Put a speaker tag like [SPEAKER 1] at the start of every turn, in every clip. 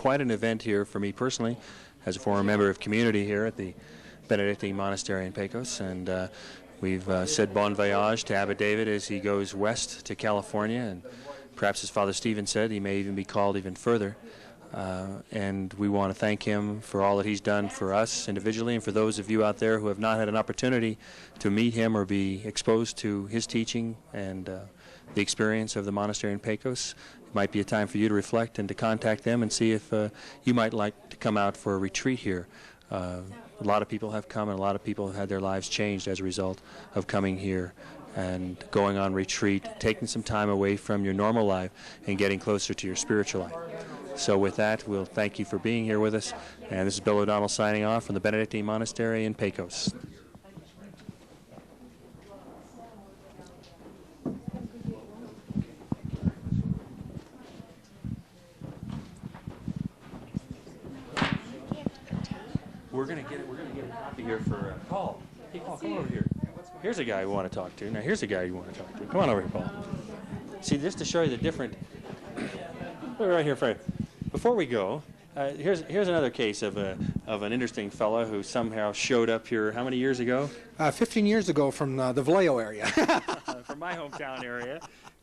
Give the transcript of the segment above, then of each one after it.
[SPEAKER 1] quite an event here for me personally, as a former member of community here at the Benedictine Monastery in Pecos, and we've said bon voyage to Abbot David as he goes west to California, and perhaps as Father Stephen said, he may even be called even further. And we want to thank him for all that he's done for us individually, and for those of you out there who have not had an opportunity to meet him or be exposed to his teaching and the experience of the monastery in Pecos. It might be a time for you to reflect and to contact them and see if you might like to come out for a retreat here. A lot of people have come, and a lot of people have had their lives changed as a result of coming here and going on retreat, taking some time away from your normal life and getting closer to your spiritual life. So with that, we'll thank you for being here with us. And this is Bill O'Donnell signing off from the Benedictine Monastery in Pecos. We're gonna get a copy here for Paul. Hey, Paul, come over here. Here's a guy we want to talk to. Now, here's a guy you want to talk to. Come on over here, Paul. See, just to show you the different... Right here, Fred. Before we go, here's another case of an interesting fellow who somehow showed up here. How many years ago?
[SPEAKER 2] 15 years ago from the Vallejo area.
[SPEAKER 1] From my hometown area,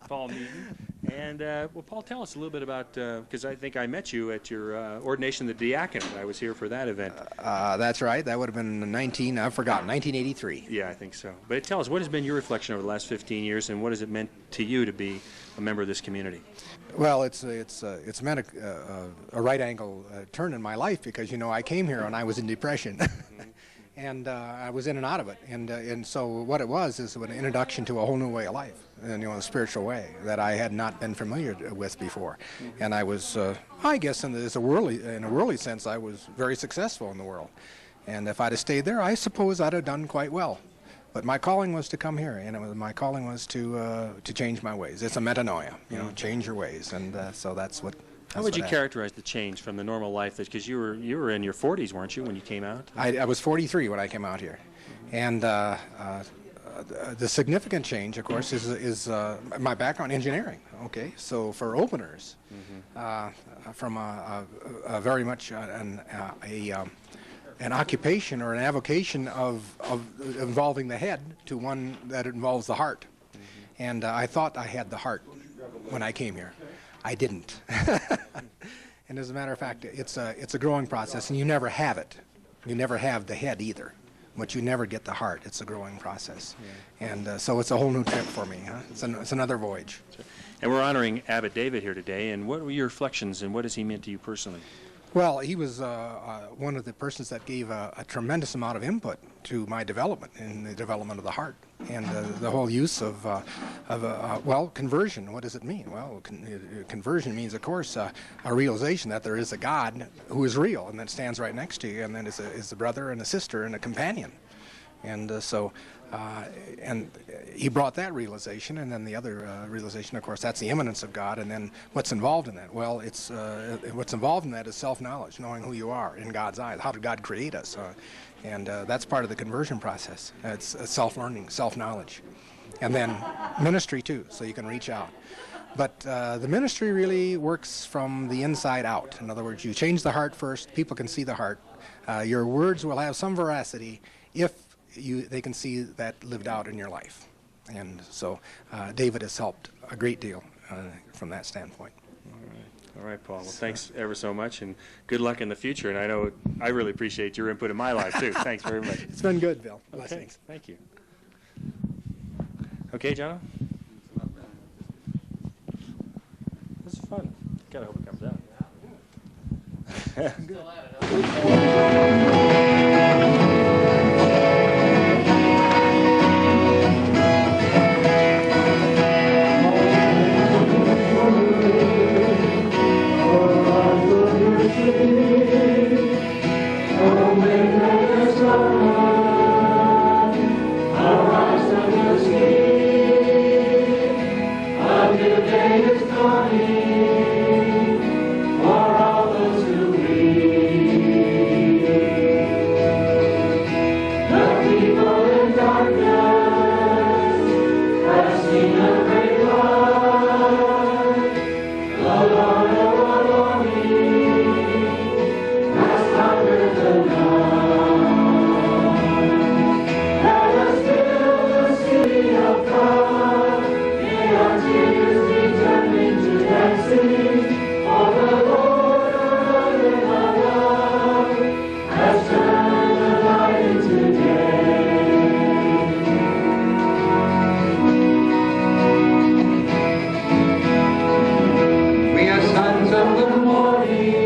[SPEAKER 1] Paul Meaden. And well, Paul, tell us a little bit about because I think I met you at your ordination of the diaconate. I was here for that event.
[SPEAKER 2] That's right. That would have been 1983.
[SPEAKER 1] Yeah, I think so. But tell us, what has been your reflection over the last 15 years, and what has it meant to you to be a member of this community?
[SPEAKER 2] Well, it's meant a right angle turn in my life, because I came here and I was in depression, and I was in and out of it, and so what it was is an introduction to a whole new way of life, and a spiritual way that I had not been familiar with before, and I was, I guess, in a worldly sense, I was very successful in the world, and if I'd have stayed there, I suppose I'd have done quite well. But my calling was to come here, and my calling was to change my ways. It's a metanoia, change your ways, and so that's what.
[SPEAKER 1] How would you characterize the change from the normal life? Because you were in your 40s, weren't you, when you came out?
[SPEAKER 2] I was 43 when I came out here, and the significant change, of course, is my background in engineering. Okay, so for openers, from a very much an occupation or an avocation of involving the head to one that involves the heart. And I thought I had the heart when I came here. I didn't. And as a matter of fact, it's a growing process, and you never have it. You never have the head either, but you never get the heart. It's a growing process. Yeah. And so it's a whole new trip for me. Huh? It's another voyage.
[SPEAKER 1] And we're honoring Abbot David here today, and what were your reflections, and what has he meant to you personally?
[SPEAKER 2] Well, he was one of the persons that gave a tremendous amount of input to my development in the development of the heart, and the whole use of conversion. What does it mean? Well, conversion means, of course, a realization that there is a God who is real and that stands right next to you, and then is a brother and a sister and a companion. And and he brought that realization, and then the other realization, of course, that's the immanence of God, and then what's involved in that? Well, it's what's involved in that is self-knowledge, knowing who you are in God's eyes. How did God create us? And that's part of the conversion process. It's self-learning, self-knowledge. And then ministry, too, so you can reach out. But the ministry really works from the inside out. In other words, you change the heart first, people can see the heart. Your words will have some veracity if they can see that lived out in your life. And so David has helped a great deal from that standpoint.
[SPEAKER 1] All right, Paul. Well, thanks ever so much, and good luck in the future. And I know I really appreciate your input in my life, too. Thanks very much.
[SPEAKER 2] It's been good, Bill.
[SPEAKER 1] Okay.
[SPEAKER 2] Blessings.
[SPEAKER 1] Thank you. Okay, John? This is fun. Gotta hope it comes out.
[SPEAKER 3] glory.